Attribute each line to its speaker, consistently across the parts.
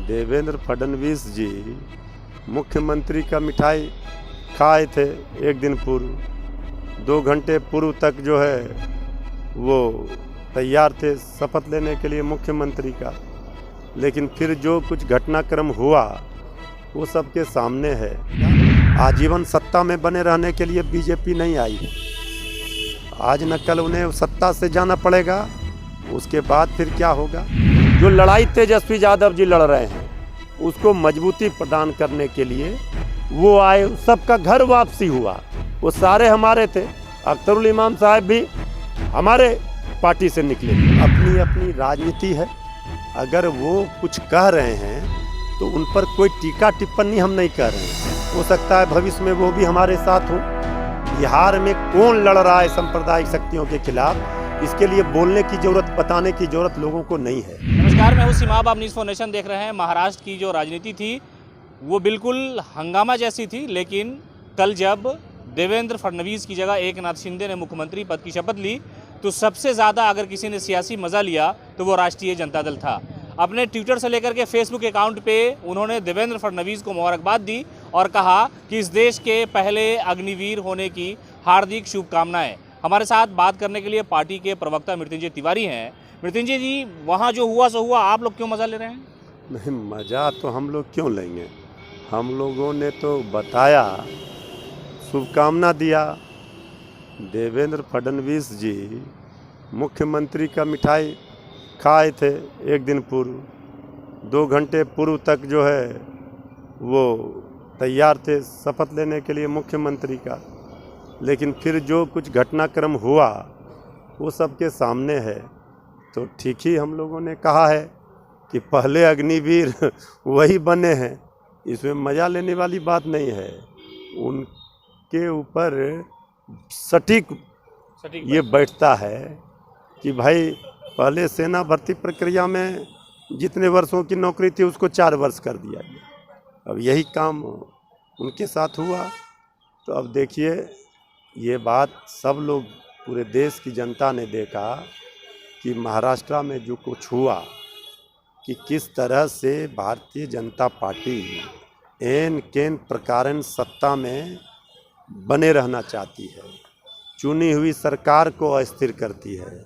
Speaker 1: देवेंद्र फडणवीस जी मुख्यमंत्री का मिठाई खाए थे एक दिन पूर्व। 2 घंटे पूर्व तक जो है वो तैयार थे शपथ लेने के लिए मुख्यमंत्री का, लेकिन फिर जो कुछ घटनाक्रम हुआ वो सबके सामने है। आजीवन सत्ता में बने रहने के लिए बीजेपी नहीं आई है। आज न कल उन्हें सत्ता से जाना पड़ेगा, उसके बाद फिर क्या होगा। जो लड़ाई तेजस्वी यादव जी लड़ रहे हैं उसको मजबूती प्रदान करने के लिए वो आए, सबका घर वापसी हुआ। वो सारे हमारे थे, अख्तरुल इमाम साहब भी हमारे पार्टी से निकले। अपनी अपनी राजनीति है, अगर वो कुछ कह रहे हैं तो उन पर कोई टीका टिप्पणी हम नहीं कर रहे हैं। हो सकता है भविष्य में वो भी हमारे साथ हो। बिहार में कौन लड़ रहा है सांप्रदायिक शक्तियों के खिलाफ, इसके लिए बोलने की जरूरत, बताने की जरूरत लोगों को नहीं है।
Speaker 2: नमस्कार, मैं हूं सीमाब, आप न्यूज़ फॉर नेशन देख रहे हैं। महाराष्ट्र की जो राजनीति थी वो बिल्कुल हंगामा जैसी थी, लेकिन कल जब देवेंद्र फडणवीस की जगह एकनाथ शिंदे ने मुख्यमंत्री पद की शपथ ली तो सबसे ज़्यादा अगर किसी ने सियासी मज़ा लिया तो वो राष्ट्रीय जनता दल था। अपने ट्विटर से लेकर के फेसबुक अकाउंट पे उन्होंने देवेंद्र फडणवीस को मुबारकबाद दी और कहा कि इस देश के पहले अग्निवीर होने की हार्दिक शुभकामनाएं। हमारे साथ बात करने के लिए पार्टी के प्रवक्ता मृत्युंजय तिवारी हैं। मृत्युंजय जी, वहाँ जो हुआ सो हुआ, आप लोग क्यों मज़ा ले रहे हैं?
Speaker 1: नहीं, मज़ा तो हम लोग क्यों लेंगे। हम लोगों ने तो बताया, शुभकामना दिया। देवेंद्र फडणवीस जी मुख्यमंत्री का मिठाई खाए थे एक दिन पूर्व। 2 घंटे पूर्व तक जो है वो तैयार थे शपथ लेने के लिए मुख्यमंत्री का, लेकिन फिर जो कुछ घटनाक्रम हुआ वो सबके सामने है। तो ठीक ही हम लोगों ने कहा है कि पहले अग्निवीर वही बने हैं, इसमें मज़ा लेने वाली बात नहीं है। उनके ऊपर सटीक ये बैठता है कि भाई पहले सेना भर्ती प्रक्रिया में जितने वर्षों की नौकरी थी उसको 4 वर्ष कर दिया गया। अब यही काम उनके साथ हुआ। तो अब देखिए, ये बात सब लोग, पूरे देश की जनता ने देखा कि महाराष्ट्र में जो कुछ हुआ, कि किस तरह से भारतीय जनता पार्टी एन केन प्रकारन सत्ता में बने रहना चाहती है, चुनी हुई सरकार को अस्थिर करती है।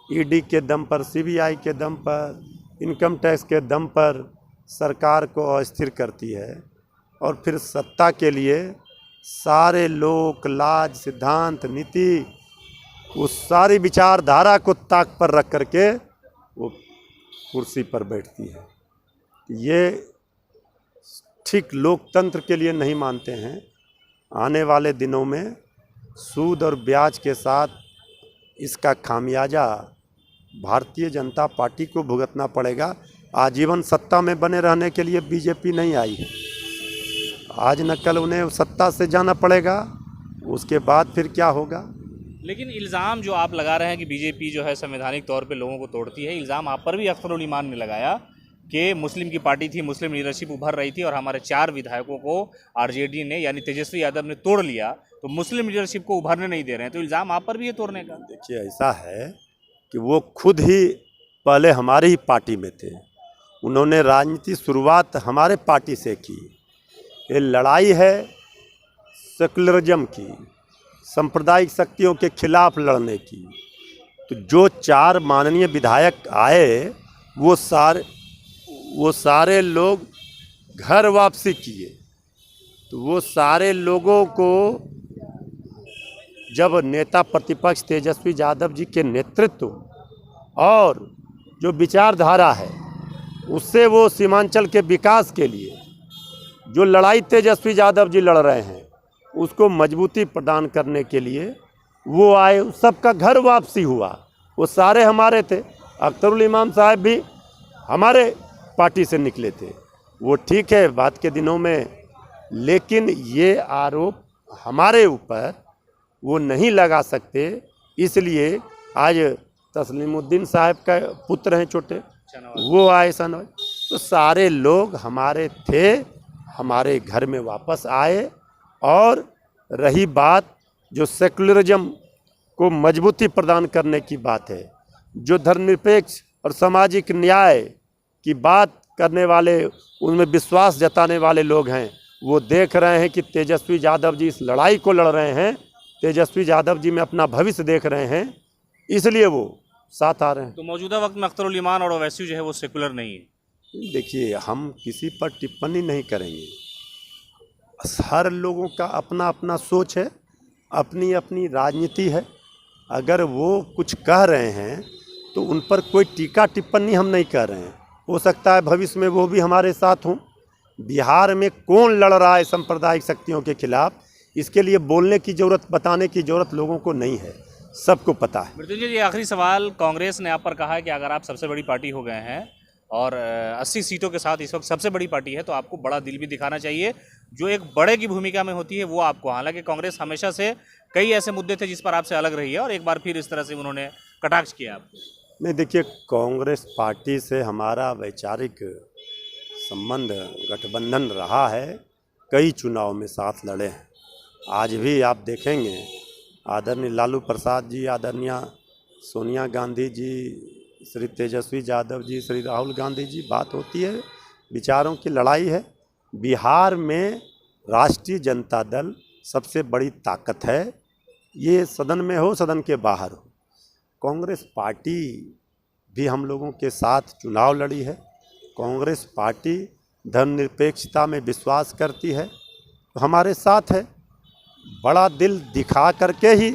Speaker 1: ईडी के दम पर, सीबीआई के दम पर, इनकम टैक्स के दम पर सरकार को अस्थिर करती है, और फिर सत्ता के लिए सारे लोक लाज सिद्धांत नीति, उस सारी विचारधारा को ताक पर रख करके वो कुर्सी पर बैठती है। ये ठीक लोकतंत्र के लिए नहीं मानते हैं। आने वाले दिनों में सूद और ब्याज के साथ इसका खामियाजा भारतीय जनता पार्टी को भुगतना पड़ेगा। आजीवन सत्ता में बने रहने के लिए बीजेपी नहीं आई है। आज न कल उन्हें सत्ता से जाना पड़ेगा, उसके बाद फिर क्या होगा।
Speaker 2: लेकिन इल्ज़ाम जो आप लगा रहे हैं कि बीजेपी जो है संवैधानिक तौर पे लोगों को तोड़ती है, इल्ज़ाम आप पर भी अख्तरुल इमान ने लगाया कि मुस्लिम की पार्टी थी, मुस्लिम लीडरशिप उभर रही थी और हमारे 4 विधायकों को आरजेडी ने यानी तेजस्वी यादव ने तोड़ लिया, तो मुस्लिम लीडरशिप को उभरने नहीं दे रहे हैं। तो इल्ज़ाम आप पर भी है तोड़ने का?
Speaker 1: देखिए, ऐसा है कि वो खुद ही पहले हमारी ही पार्टी में थे। उन्होंने राजनीति शुरुआत हमारे पार्टी से की। ये लड़ाई है सेकुलरिज्म की, सांप्रदायिक शक्तियों के खिलाफ लड़ने की। तो जो 4 माननीय विधायक आए वो सारे लोग घर वापसी किए। तो वो सारे लोगों को जब नेता प्रतिपक्ष तेजस्वी यादव जी के नेतृत्व और जो विचारधारा है उससे वो सीमांचल के विकास के लिए जो लड़ाई तेजस्वी यादव जी लड़ रहे हैं उसको मजबूती प्रदान करने के लिए वो आए, सबका घर वापसी हुआ। वो सारे हमारे थे, अख्तरुल इमाम साहब भी हमारे पार्टी से निकले थे। वो ठीक है बाद के दिनों में, लेकिन ये आरोप हमारे ऊपर वो नहीं लगा सकते। इसलिए आज तस्लीमुद्दीन साहब का पुत्र हैं छोटे, वो आए सनवाई। तो सारे लोग हमारे थे, हमारे घर में वापस आए। और रही बात जो सेकुलरिज्म को मजबूती प्रदान करने की बात है, जो धर्मनिरपेक्ष और सामाजिक न्याय की बात करने वाले, उनमें विश्वास जताने वाले लोग हैं, वो देख रहे हैं कि तेजस्वी यादव जी इस लड़ाई को लड़ रहे हैं, तेजस्वी यादव जी में अपना भविष्य देख रहे हैं, इसलिए वो साथ आ रहे हैं।
Speaker 2: तो मौजूदा वक्त में अख्तर उल ईमान और ओवैसी जो है वो सेकुलर नहीं है।
Speaker 1: देखिए, हम किसी पर टिप्पणी नहीं करेंगे। हर लोगों का अपना अपना सोच है, अपनी अपनी राजनीति है। अगर वो कुछ कह रहे हैं तो उन पर कोई टीका टिप्पणी हम नहीं कर रहे हैं। हो सकता है भविष्य में वो भी हमारे साथ हों। बिहार में कौन लड़ रहा है सांप्रदायिक शक्तियों के खिलाफ, इसके लिए बोलने की ज़रूरत, बताने की ज़रूरत लोगों को नहीं है, सबको पता है।
Speaker 2: मृत्युंजय जी, आखिरी सवाल, कांग्रेस ने आप पर कहा है कि अगर आप सबसे बड़ी पार्टी हो गए हैं और 80 सीटों के साथ इस वक्त सबसे बड़ी पार्टी है, तो आपको बड़ा दिल भी दिखाना चाहिए। जो एक बड़े की भूमिका में होती है वो आपको, हालांकि कांग्रेस हमेशा से कई ऐसे मुद्दे थे जिस पर आपसे अलग रही है और एक बार फिर इस तरह से उन्होंने कटाक्ष किया आपको।
Speaker 1: नहीं, देखिए, कांग्रेस पार्टी से हमारा वैचारिक संबंध, गठबंधन रहा है। कई चुनाव में साथ लड़े हैं। आज भी आप देखेंगे आदरणीय लालू प्रसाद जी, आदरणीय सोनिया गांधी जी, श्री तेजस्वी यादव जी, श्री राहुल गांधी जी, बात होती है, विचारों की लड़ाई है। बिहार में राष्ट्रीय जनता दल सबसे बड़ी ताकत है, ये सदन में हो, सदन के बाहर हो। कांग्रेस पार्टी भी हम लोगों के साथ चुनाव लड़ी है। कांग्रेस पार्टी धर्मनिरपेक्षता में विश्वास करती है, तो हमारे साथ है। बड़ा दिल दिखा करके ही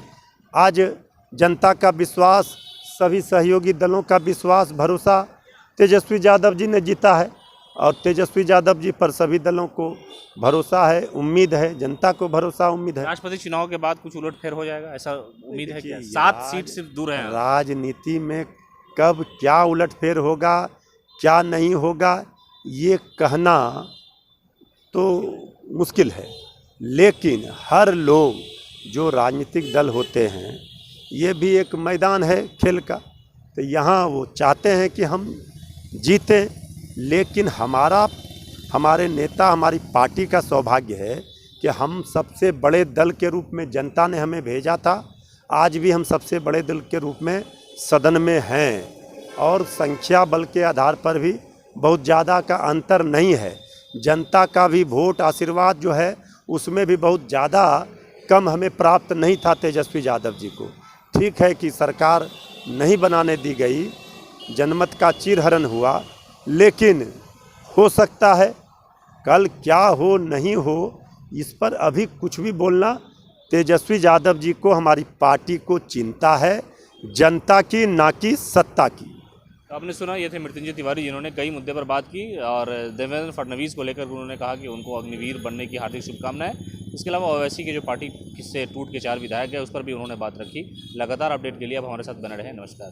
Speaker 1: आज जनता का विश्वास, सभी सहयोगी दलों का विश्वास, भरोसा तेजस्वी यादव जी ने जीता है और तेजस्वी यादव जी पर सभी दलों को भरोसा है, उम्मीद है, जनता को भरोसा, उम्मीद है।
Speaker 2: राष्ट्रपति चुनाव के बाद कुछ उलटफेर हो जाएगा, ऐसा उम्मीद है क्या?
Speaker 1: देखिए,
Speaker 2: 7 सीट सिर्फ दूर है।
Speaker 1: राजनीति में कब क्या उलटफेर होगा, क्या नहीं होगा, ये कहना तो मुश्किल है। लेकिन हर लोग, जो राजनीतिक दल होते हैं, ये भी एक मैदान है खेल का, तो यहाँ वो चाहते हैं कि हम जीतें। लेकिन हमारे नेता, हमारी पार्टी का सौभाग्य है कि हम सबसे बड़े दल के रूप में जनता ने हमें भेजा था। आज भी हम सबसे बड़े दल के रूप में सदन में हैं और संख्या बल के आधार पर भी बहुत ज़्यादा का अंतर नहीं है। जनता का भी वोट, आशीर्वाद जो है, उसमें भी बहुत ज़्यादा कम हमें प्राप्त नहीं था तेजस्वी यादव जी को। ठीक है कि सरकार नहीं बनाने दी गई, जनमत का चीरहरण हुआ, लेकिन हो सकता है कल क्या हो नहीं हो, इस पर अभी कुछ भी बोलना। तेजस्वी यादव जी को, हमारी पार्टी को चिंता है जनता की, ना कि सत्ता की।
Speaker 2: तो आपने सुना, ये थे मृत्युंजय तिवारी, जिन्होंने कई मुद्दे पर बात की और देवेंद्र फडणवीस को लेकर उन्होंने कहा कि उनको अग्निवीर बनने की हार्दिक शुभकामनाएं। इसके अलावा ओवैसी के जो पार्टी से टूट के 4 विधायक है, उस पर भी उन्होंने बात रखी। लगातार अपडेट के लिए आप हमारे साथ बने रहें। नमस्कार।